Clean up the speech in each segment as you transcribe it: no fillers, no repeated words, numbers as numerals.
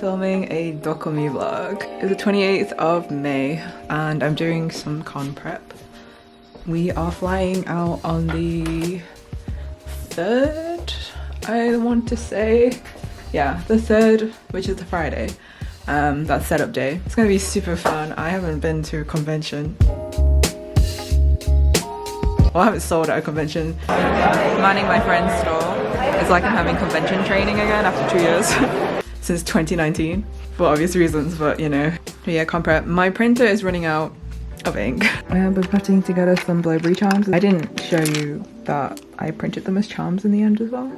filming a DOKOMI vlog. It's the 28th of May and I'm doing some con prep. We are flying out on the 3rd, I want to say. Yeah, the 3rd, which is the Friday. That's setup day. It's gonna be super fun. I haven't been to a convention. Well, I haven't sold at a convention. Manning my friend's store. It's like I'm having convention training again after 2 years. Since 2019, for obvious reasons, but you know. But yeah, con prep. My printer is running out of ink. I have been putting together some blueberry charms. I didn't show you that I printed them as charms in the end as well.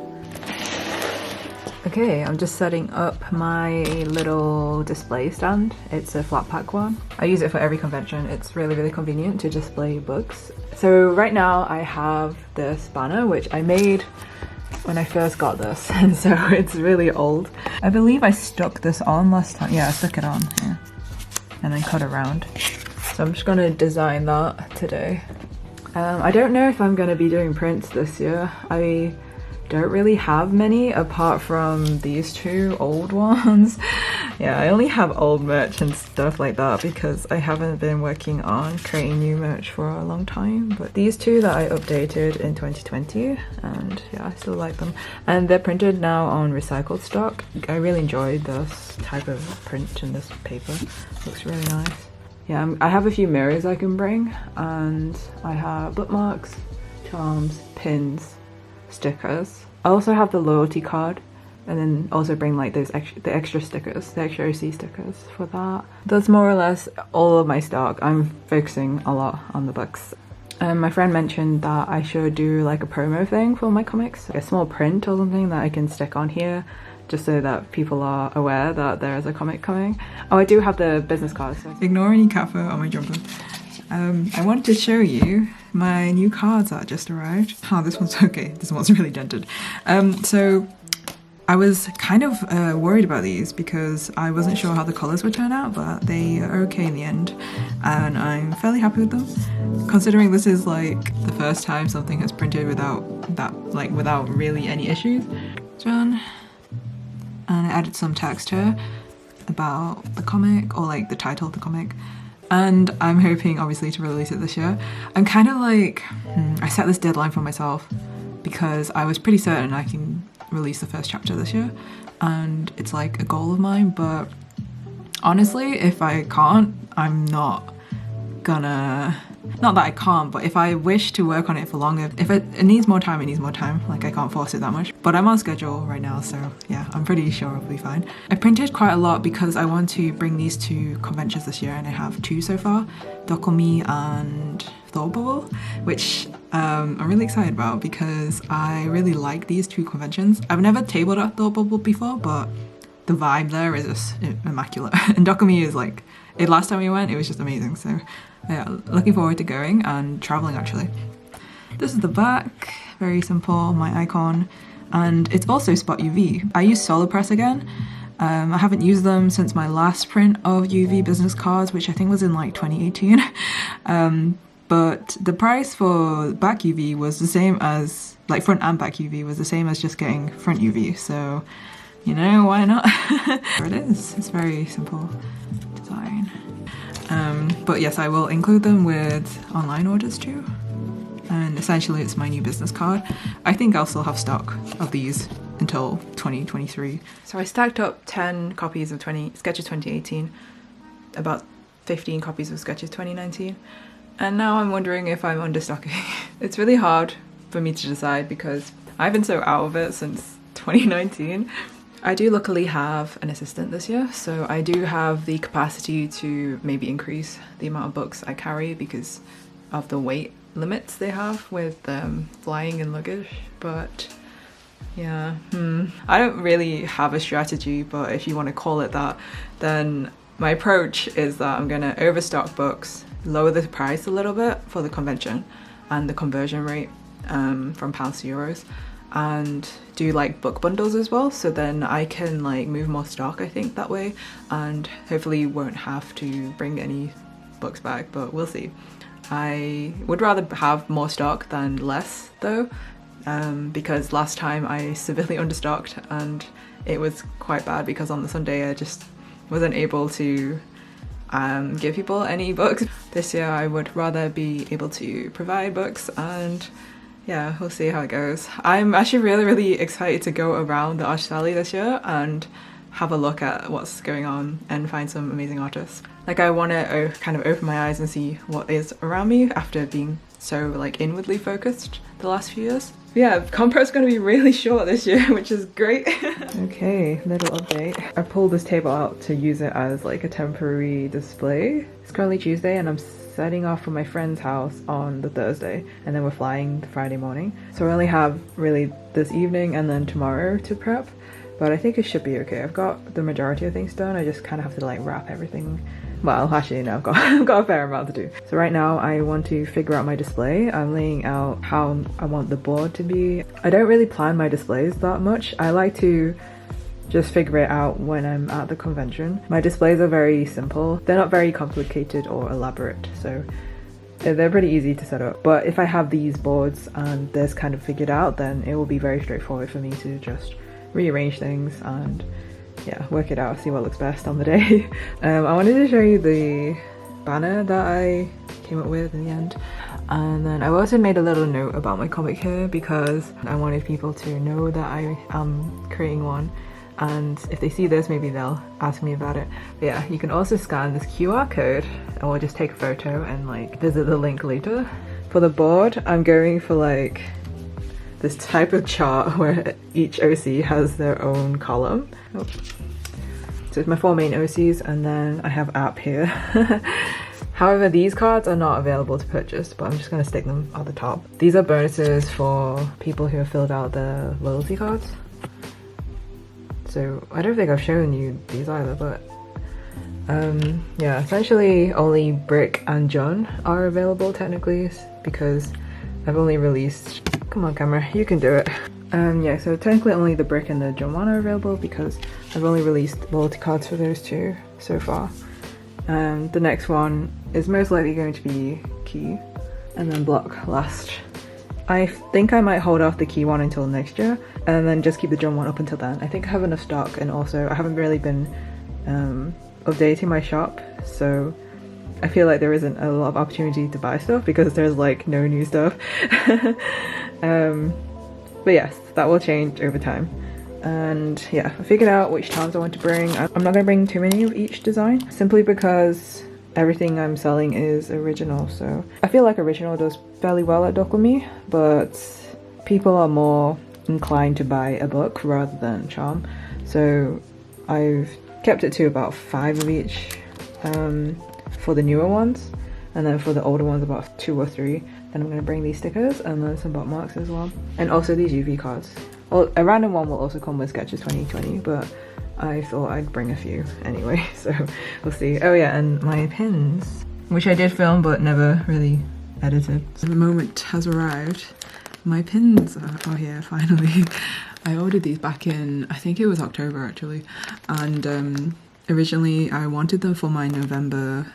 Okay, I'm just setting up my little display stand. It's a flat pack one. I use it for every convention. It's really convenient to display books. So right now I have this banner, which I made when I first got this, and so it's really old. I believe I stuck this on last time. Yeah, I stuck it on, yeah. And then cut around. So I'm just gonna design that today. I don't know if I'm gonna be doing prints this year. I don't really have many apart from these two old ones. Yeah, I only have old merch and stuff like that because I haven't been working on creating new merch for a long time. But these two that I updated in 2020, and yeah, I still like them. And they're printed now on recycled stock. I really enjoyed this type of print and this paper. Looks really nice. Yeah, I have a few mirrors I can bring, and I have bookmarks, charms, pins, stickers. I also have the loyalty card, and then also bring like those extra stickers, the extra OC stickers for that. That's more or less all of my stock. I'm focusing a lot on the books. My friend mentioned that I should do like a promo thing for my comics, like a small print or something that I can stick on here, just so that people are aware that there is a comic coming. Oh, I do have the business cards. So. Ignore any cat fur on my jumper. I wanted to show you my new cards that just arrived. Oh, this one's okay. This one's really dented. So I was kind of worried about these because I wasn't sure how the colours would turn out, but they are okay in the end, and I'm fairly happy with them. Considering this is like the first time something has printed without really any issues. Done. And I added some text here about the comic, or like the title of the comic. And I'm hoping obviously to release it this year. I'm kind of like, I set this deadline for myself because I was pretty certain I can release the first chapter this year, and it's like a goal of mine, but honestly, if I can't, I'm not gonna, not that I can't, but if I wish to work on it for longer, if it needs more time, it needs more time. Like, I can't force it that much, but I'm on schedule right now, so yeah, I'm pretty sure it'll be fine. I printed quite a lot because I want to bring these to conventions this year, and I have two so far, DOKOMI and Thought Bubble, which I'm really excited about because I really like these two conventions. I've never tabled at Thought Bubble before, but the vibe there is just immaculate. And DOKOMI is like, last time we went, it was just amazing. So yeah, looking forward to going and traveling actually. This is the back, very simple, my icon. And it's also Spot UV. I use Solar Press again. I haven't used them since my last print of UV business cards, which I think was in like 2018. But the price for back UV was the same as, like front and back UV was the same as just getting front UV. So, you know, why not? There it is. It's very simple design. But yes, I will include them with online orders too. And essentially it's my new business card. I think I'll still have stock of these until 2023. So I stacked up 10 copies of Sketches 2018, about 15 copies of Sketches 2019. And now I'm wondering if I'm understocking. It's really hard for me to decide because I've been so out of it since 2019. I do luckily have an assistant this year, so I do have the capacity to maybe increase the amount of books I carry because of the weight limits they have with flying and luggage. But yeah, I don't really have a strategy, but if you want to call it that, then my approach is that I'm gonna overstock books, lower the price a little bit for the convention and the conversion rate from pounds to euros, and do like book bundles as well, so then I can like move more stock, I think, that way, and hopefully won't have to bring any books back, but we'll see. I would rather have more stock than less though, because last time I severely understocked and it was quite bad because on the Sunday I just wasn't able to give people any books. This year I would rather be able to provide books, and yeah, we'll see how it goes. I'm actually really excited to go around the Art Alley this year and have a look at what's going on and find some amazing artists. Like, I want to kind of open my eyes and see what is around me after being so like inwardly focused the last few years. Yeah, Compro's going to be really short this year, which is great. Okay, little update. I pulled this table out to use it as like a temporary display. It's currently Tuesday and I'm setting off from my friend's house on the Thursday, and then we're flying the Friday morning. So I only have really this evening and then tomorrow to prep, but I think it should be okay. I've got the majority of things done. I just kind of have to like wrap everything. Well, actually no, I've got a fair amount to do. So right now I want to figure out my display. I'm laying out how I want the board to be. I don't really plan my displays that much. I like to just figure it out when I'm at the convention. My displays are very simple. They're not very complicated or elaborate, so they're pretty easy to set up. But if I have these boards and this kind of figured out, then it will be very straightforward for me to just rearrange things and yeah, work it out, see what looks best on the day. I wanted to show you the banner that I came up with in the end. And then I also made a little note about my comic here because I wanted people to know that I am creating one. And if they see this, maybe they'll ask me about it. But yeah, you can also scan this QR code or just take a photo and like visit the link later. For the board, I'm going for like this type of chart where each OC has their own column. Oh. So it's my 4 main OCs, and then I have app here. However, these cards are not available to purchase, but I'm just going to stick them at the top. These are bonuses for people who have filled out the loyalty cards. So I don't think I've shown you these either, but yeah, essentially only Brick and John are available technically because I've only released, come on camera, you can do it. Yeah, so technically only the Brick and the John one are available because I've only released loyalty cards for those two so far. The next one is most likely going to be Key and then Block last. I think I might hold off the Key one until next year and then just keep the John one up until then. I think I have enough stock, and also I haven't really been updating my shop, so I feel like there isn't a lot of opportunity to buy stuff because there's like no new stuff. But yes, that will change over time. And yeah, I figured out which towns I want to bring. I'm not going to bring too many of each design simply because everything I'm selling is original. So I feel like original does fairly well at DOKOMI, but people are more inclined to buy a book rather than charm. So I've kept it to about 5 of each for the newer ones, and then for the older ones about 2 or 3. Then I'm going to bring these stickers and then some bookmarks as well, and also these UV cards. Well, a random one will also come with Sketches 2020, but I thought I'd bring a few anyway, so we'll see. Oh yeah, and my pins, which I did film but never really edited. So the moment has arrived. My pins are here finally. I ordered these back in, I think it was October actually, and originally I wanted them for my November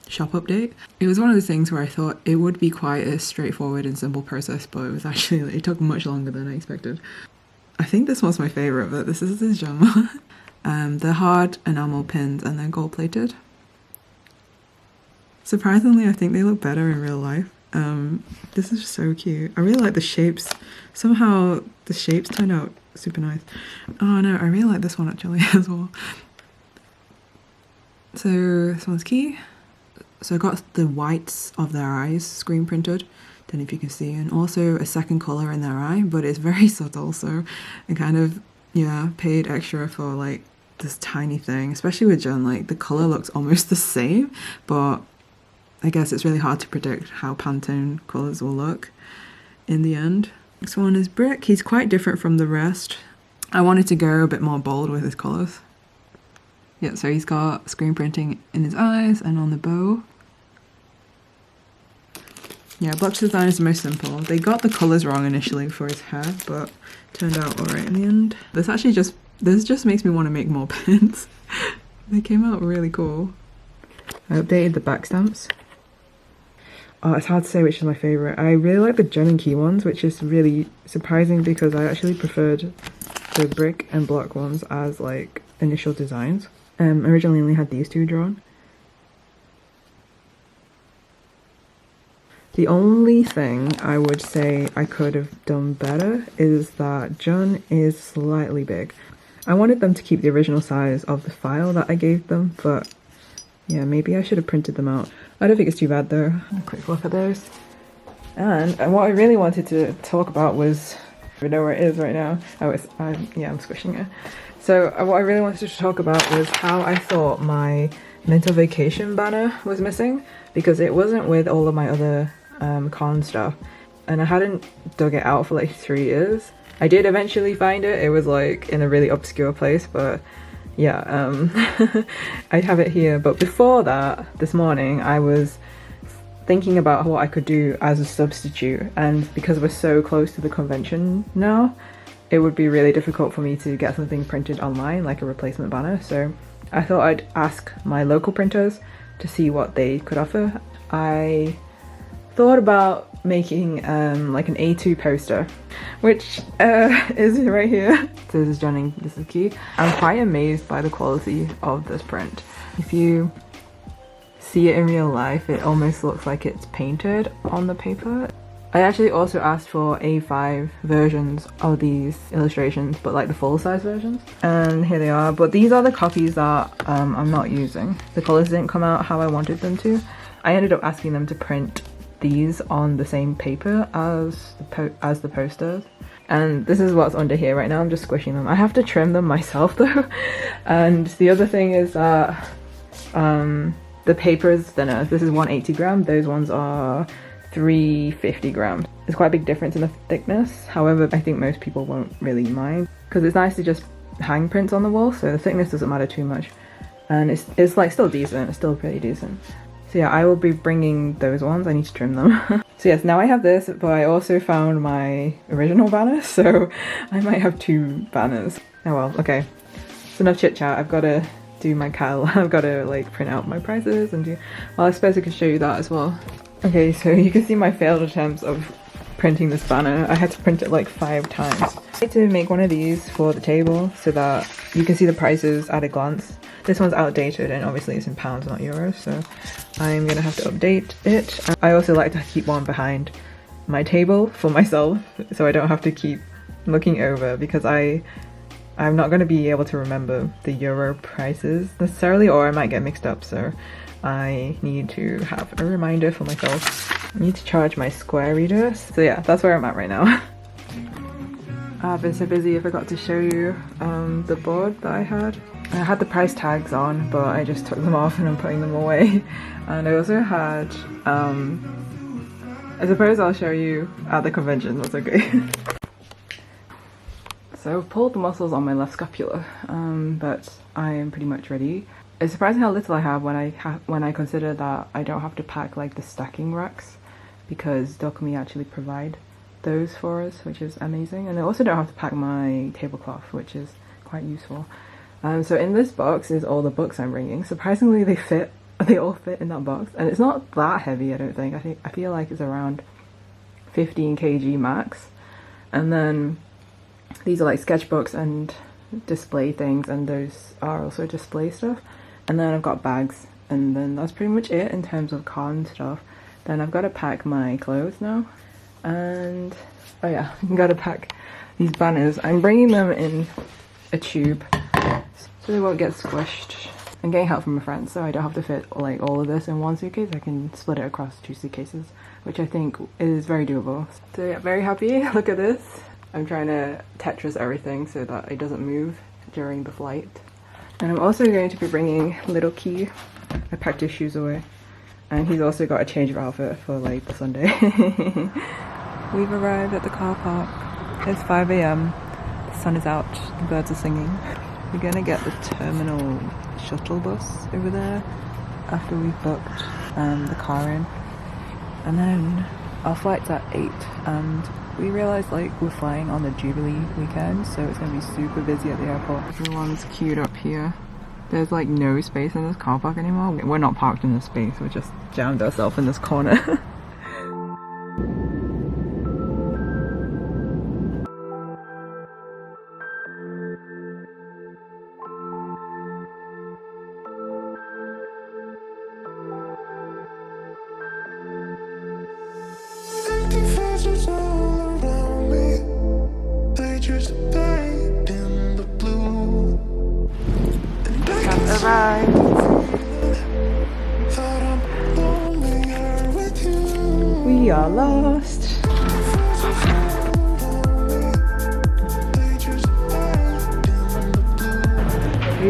shop update. It was one of those things where I thought it would be quite a straightforward and simple process, but it was actually, it took much longer than I expected. I think this one's my favourite, but this is this genre. They're hard enamel pins and they're gold plated. Surprisingly, I think they look better in real life. This is so cute. I really like the shapes. Somehow the shapes turned out super nice. Oh no, I really like this one actually as well. So this one's Key. So I got the whites of their eyes screen printed, don't know if you can see, and also a second colour in their eye, but it's very subtle, so I kind of, yeah, paid extra for like this tiny thing, especially with Jen. Like the colour looks almost the same, but I guess it's really hard to predict how Pantone colours will look in the end. Next one is Brick. He's quite different from the rest. I wanted to go a bit more bold with his colours. Yeah, so he's got screen printing in his eyes and on the bow. Yeah, Block's design is the most simple. They got the colours wrong initially for his hair, but turned out alright in the end. This just makes me want to make more pins. They came out really cool. I updated the back stamps. Oh, it's hard to say which is my favorite. I really like the gem and key ones, which is really surprising because I actually preferred the brick and block ones as like initial designs. Originally only had these two drawn. The only thing I would say I could have done better is that Jun is slightly big. I wanted them to keep the original size of the file that I gave them, but yeah, maybe I should have printed them out. I don't think it's too bad though. A quick look at those. And what I really wanted to talk about was, I don't know where it is right now. Oh, I'm squishing it. So what I really wanted to talk about was how I thought my mental vacation banner was missing, because it wasn't with all of my other con stuff, and I hadn't dug it out for like 3 years. I did eventually find it. It was like in a really obscure place, but yeah, I have it here. But before that, this morning, I was thinking about what I could do as a substitute, and because we're so close to the convention now, it would be really difficult for me to get something printed online, like a replacement banner. So I thought I'd ask my local printers to see what they could offer. I thought about making like an A2 poster, which is right here. So this is Johnny, this is Key. I'm quite amazed by the quality of this print. If you see it in real life, it almost looks like it's painted on the paper. I actually also asked for A5 versions of these illustrations, but like the full-size versions. And here they are, but these are the copies that I'm not using. The colours didn't come out how I wanted them to. I ended up asking them to print these on the same paper as the posters, and this is what's under here right now. I'm just squishing them. I have to trim them myself though. And the other thing is that the paper is thinner. This is 180 gram, those ones are 350 grams. There's quite a big difference in the thickness. However, I think most people won't really mind because it's nice to just hang prints on the wall, so the thickness doesn't matter too much, and it's like still decent. It's still pretty decent. So yeah, I will be bringing those ones. I need to trim them. So yes, now I have this, but I also found my original banner, so I might have 2 banners. Oh well, okay. It's enough chit chat. I've got to do my cal. I've got to like print out my prices and do, well, I suppose I can show you that as well. Okay, so you can see my failed attempts of printing this banner. I had to print it like 5 times. I need to make one of these for the table so that you can see the prices at a glance. This one's outdated and obviously it's in pounds, not euros, so I'm gonna have to update it. I also like to keep one behind my table for myself, so I don't have to keep looking over, because I'm not gonna be able to remember the euro prices necessarily, or I might get mixed up, so I need to have a reminder for myself. I need to charge my Square reader. So yeah, that's where I'm at right now. I've been so busy I forgot to show you the board that I had. I had the price tags on, but I just took them off and I'm putting them away. And I also had, I suppose I'll show you at the convention, that's okay. So I've pulled the muscles on my left scapula, but I am pretty much ready. It's surprising how little I have when I consider that I don't have to pack like the stacking racks, because DOKOMI actually provide those for us, which is amazing. And I also don't have to pack my tablecloth, which is quite useful. So in this box is all the books I'm bringing. Surprisingly, they all fit in that box, and it's not that heavy. I don't think. I feel like it's around 15 kg max. And then these are like sketchbooks and display things, and those are also display stuff. And then I've got bags, and then that's pretty much it in terms of con stuff. Then I've got to pack my clothes now, and oh yeah, I've got to pack these banners. I'm bringing them in a tube so they won't get squished. I'm getting help from a friend, so I don't have to fit like all of this in one suitcase. I can split it across 2 suitcases, which I think is very doable. So yeah, very happy. Look at this. I'm trying to Tetris everything so that it doesn't move during the flight. And I'm also going to be bringing little Key. I packed his shoes away, and he's also got a change of outfit for like the Sunday. We've arrived at the car park. It's 5 AM. The sun is out, the birds are singing. We're gonna get the terminal shuttle bus over there after we've booked the car in. And then our flight's at 8, and we realised like we're flying on the Jubilee weekend, so it's gonna be super busy at the airport. Everyone's queued up here. There's like no space in this car park anymore. We're not parked in this space, we just jammed ourselves in this corner.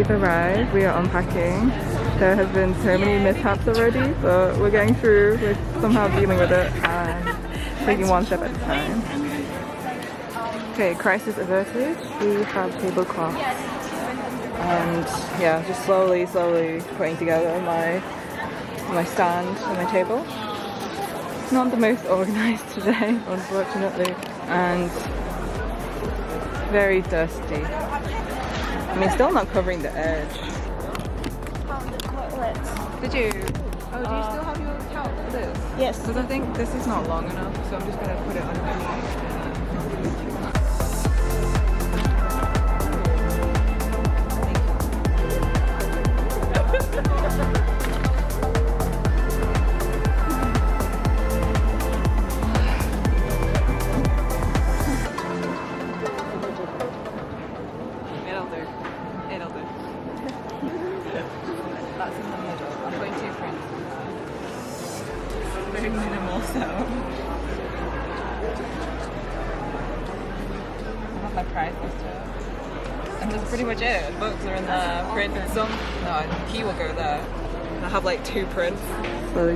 We've arrived, we are unpacking. There has been so many mishaps already, but we're getting through, we're somehow dealing with it and taking one step at a time. Okay, crisis averted. We have tablecloths. And yeah, just slowly putting together my stand and my table. It's not the most organized today, unfortunately, and very dusty. I mean, still not covering the edge. Did you? Oh, do you still have your couch for this? Yes. Because I think this is not long enough, so I'm just gonna put it underneath. That's in the middle. I'm going to print. Very minimal sound. I have my prize lister. And that's pretty much it. Books are in there. Print some. No, key will go there. I have like 2 prints. Slowly.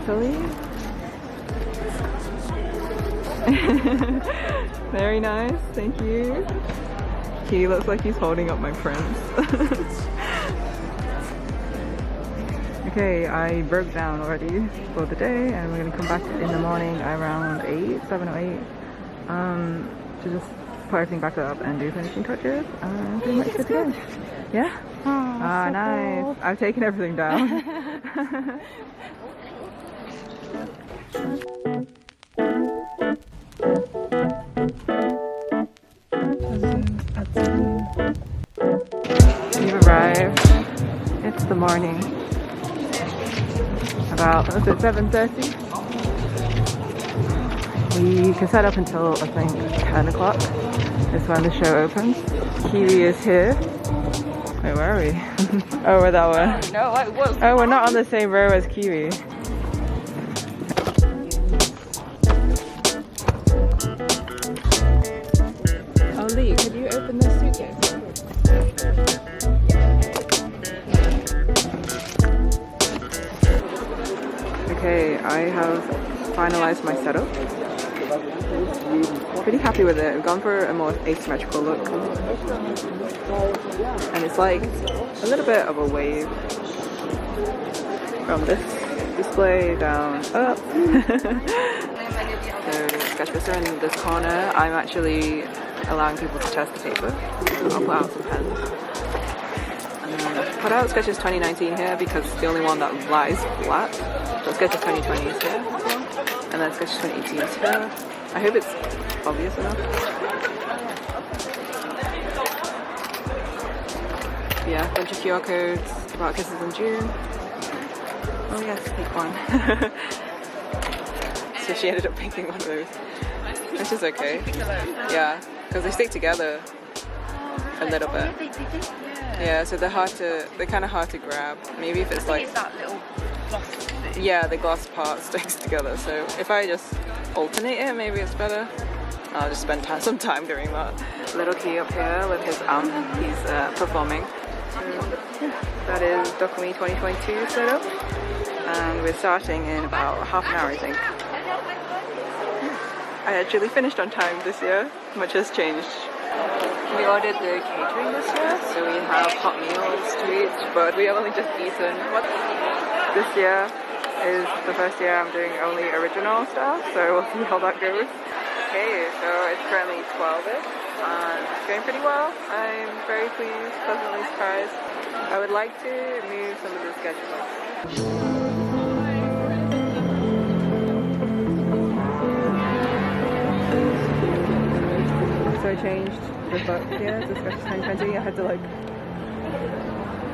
Very nice. Thank you. He looks like he's holding up my prints. Okay, I broke down already for the day and we're going to come back in the morning around 7 or 8 to just put everything back up and do finishing touches and pretty much good to go. Yeah? Ah, so nice. Cool. I've taken everything down. We've arrived. It's the morning. About, was it 7:30? We can set up until I think 10 o'clock is when the show opens. Kiwi is here. Wait, where are we? Oh, we're that one. No, I was. Oh, we're not on the same row as Kiwi. Oh, Lee, could you open this suitcase? Okay, I have finalized my setup. Pretty happy with it. I've gone for a more asymmetrical look. And it's like a little bit of a wave from this display down up. So sketchbooks are in this corner. I'm actually allowing people to test the paper. I'll put out some pens. Put out Sketches 2019 here because it's the only one that lies flat. So Sketches 2020 is here as well. And then Sketches 2018 is here. I hope it's obvious enough. Yeah, a bunch of QR codes about Kisses in June. Oh yes, pick one. So she ended up picking one of those. Which is okay. Yeah, because they stick together a little bit. Yeah, so they're kind of hard to grab. Maybe if it's like that little gloss thing. Yeah, the gloss part sticks together. So if I just alternate it, maybe it's better. I'll just spend some time doing that. Little Key up here with his amp. He's performing. That is DOKOMI 2022 setup, and we're starting in about half an hour, I think. I actually finished on time this year. Much has changed. We ordered the catering this year, so we have hot meals to eat, but we have only just eaten. This year is the first year I'm doing only original stuff, so we'll see how that goes. Okay, so it's currently 12ish, and it's going pretty well. I'm very pleased, pleasantly surprised. I would like to move some of the sketchbooks. So I changed the book here to Sketches 2020. I had to like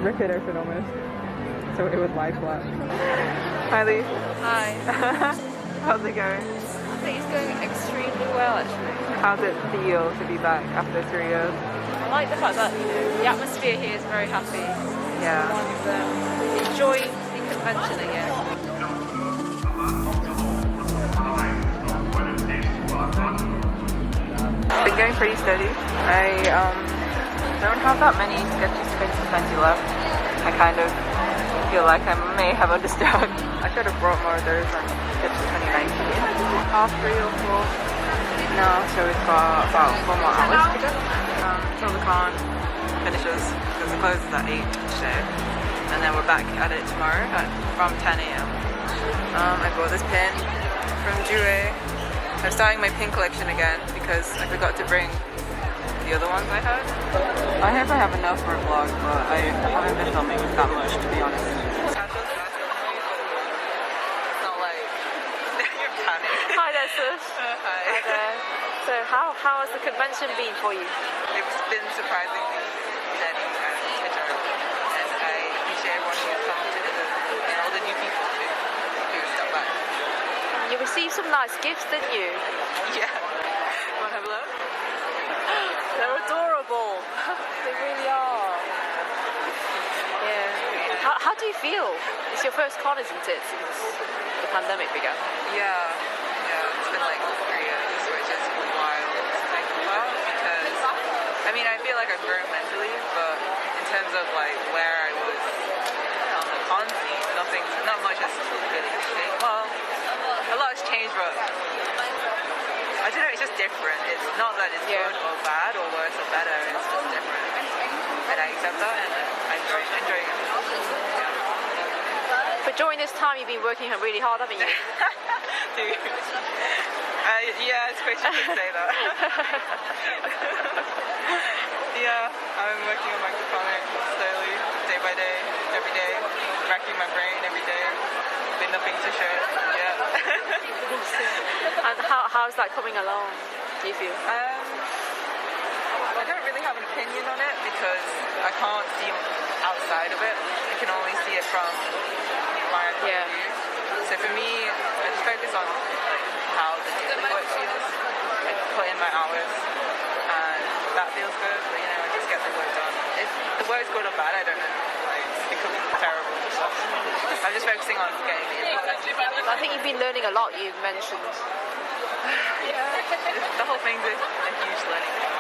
rip it open almost so it would lie flat. Hi Lee. Hi. How's it going? I think it's going extremely well actually. How's it feel to be back after 3 years? I like the fact that the atmosphere here is very happy. Yeah. And enjoying the convention again. It's been going pretty steady. I don't have that many sketchy spaces plenty left. I kind of feel like I may have understood. I should have brought more of those on Sketches 2019. Half 3 or 4 now, so we've got about 4 more hours to go. Till the con finishes, because it closes at 8 today. And then we're back at it tomorrow from 10 AM. I bought this pin from Jue. I'm starting my pin collection again because I forgot to bring the other ones I had. I hope I have enough for a vlog, but I haven't been filming that much, to be honest. It's not like you're panicking. Hi there, Sush. Hi. Hi there. So how has the convention been for you? It's been surprisingly steady and bitter, and I appreciate everyone who's come to visit and all the new people who stop by. You received some nice gifts, didn't you? Yeah. Want to have a look? They're adorable. They really are. Yeah. How do you feel? It's your first con, isn't it, since the pandemic began? Yeah. It's been like 3 years, which is wild to think about because, I mean, I feel like I've grown mentally, but in terms of like where I was on the con scene, not much has really changed. Well, a lot has changed, but I don't know, it's just different. It's not that it's good or bad or worse or better, it's just different. And I accept that and I'm enjoying it. But during this time you've been working really hard, haven't you? Dude. Yeah, it's great you could say that. Yeah, I'm working on my comic slowly, day by day, every day, racking my brain every day. Been nothing to show. Yeah. And how's that coming along, do you feel? I don't really have an opinion on it because I can't see outside of it. I can only see it from my point of view. So for me, I just focus on like how the daily work feels. I put in my hours and that feels good, but you know, I just get the work done. If the work's good or bad, I don't know. Like, it could be terrible. I'm just focusing on getting the input. I think you've been learning a lot, you've mentioned. Yeah, the whole thing's a huge learning thing.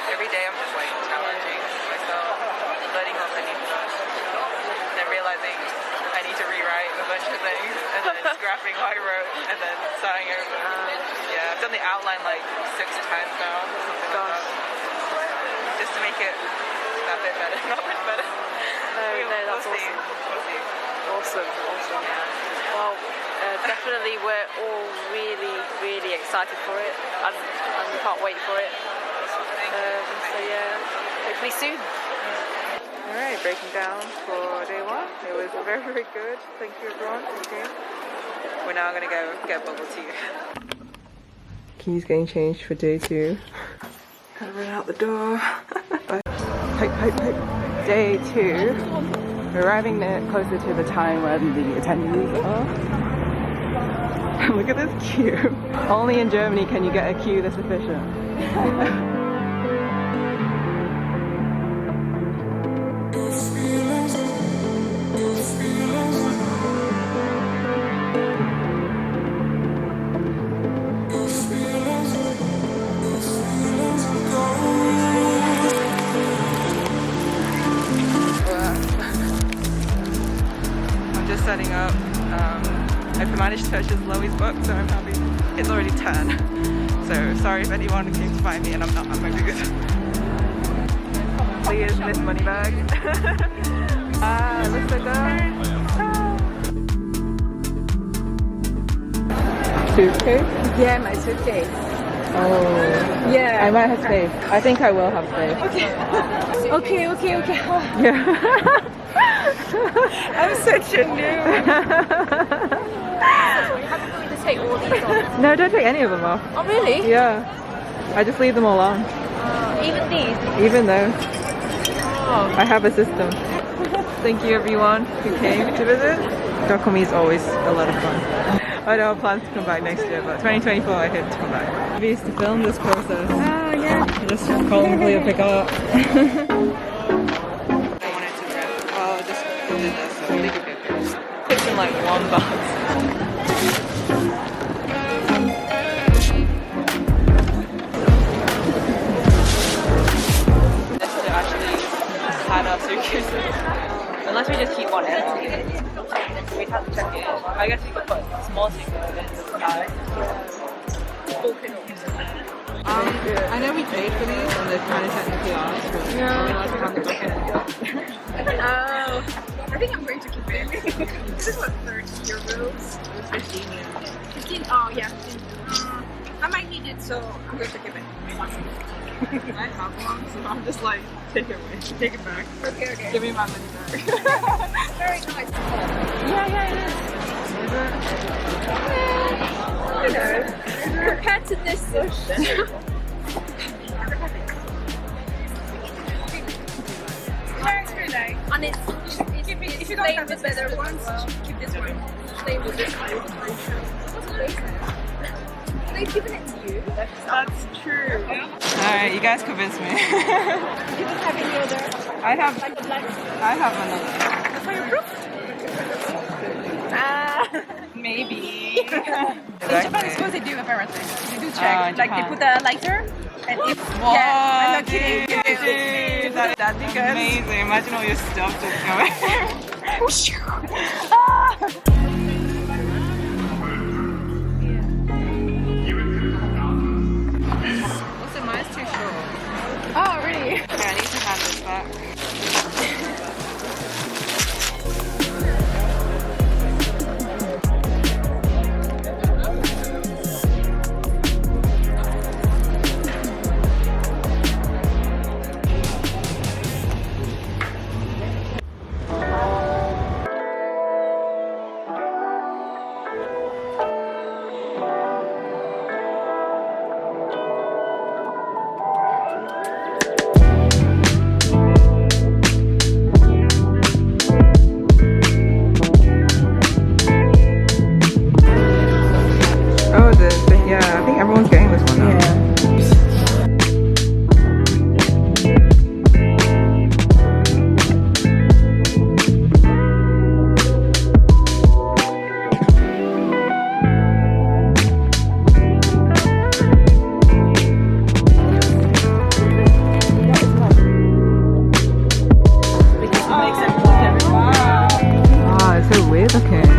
So every day I'm just like challenging myself, learning lots of new stuff, then realizing I need to rewrite a bunch of things, and then scrapping what I wrote, and then starting over. Yeah, I've done the outline like 6 times now, something like that. Just to make it that bit better, not much better. No, that's we'll awesome. We'll see. Awesome. Yeah. Well, definitely we're all really excited for it, and we can't wait for it. So yeah, hopefully soon. Alright, breaking down for day 1. It was very good. Thank you everyone. Okay. We're now gonna go get bubble tea. Keys getting changed for day 2. Gotta run out the door. Pipe. Day 2. We're arriving there closer to the time when the attendees are. Look at this queue. Only in Germany can you get a queue this efficient. Setting up. I've managed to purchase Loey's book, so I'm happy. It's already 10. So sorry if anyone came to find me and I'm not at my booth. Please miss money bag. It looks so good. Suitcase? Yeah, my suitcase. Oh. Yeah. I might have space. I think I will have space. Okay. Yeah. I'm such a noob. You haven't going to take all these off? No, don't take any of them off. Oh really? Yeah. I just leave them all on. Even these? Even though Oh. I have a system. Thank you everyone who came to visit. DOKOMI is always a lot of fun. I don't have plans to come back next year, but 2024 I hope to come back. We used to film this process. Oh yeah. Just probably pick up. Fits in like one box. I guess you could put small chicken in the side. I know we paid for these and they're kind of technically ours, but Oh, I think I'm going to keep it. This is what, 30 euros? 15 euros. 15? Oh, yeah, 15. I might need it, so I'm going to keep it. I have one, so I'm just like, take it away, take it back. Okay, okay. Give me my money back. Very nice. Yeah, it is. You know, compared to this sush. It's very nice. And it's if you don't have the better ones, keep this one. Stay with this one. They've given it to you. That's true. Alright, you guys convinced me. You don't have any other. I have another. For your proof? Maybe. In Japan, it's what they do apparently. They do check. Like they put a lighter and if yeah, I'm not kidding. That'd be good. Amazing. Imagine all your stuff just going. Also, mine's too short. Oh really? Okay, I need to hand this back. Yeah, I think everyone's getting this one now. Yeah. Wow, it's so weird looking.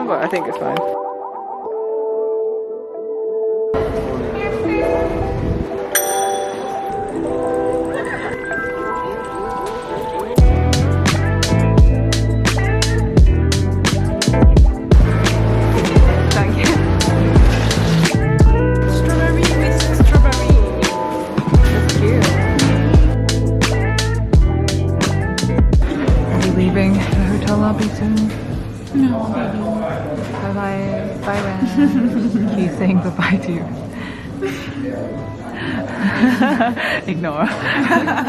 But I think it's fine. Thank you. Strawberry with strawberry. That's cute. Are you leaving the hotel lobby soon? No, baby. Bye-bye. Bye, Ren. He's saying bye-bye to you. Ignore.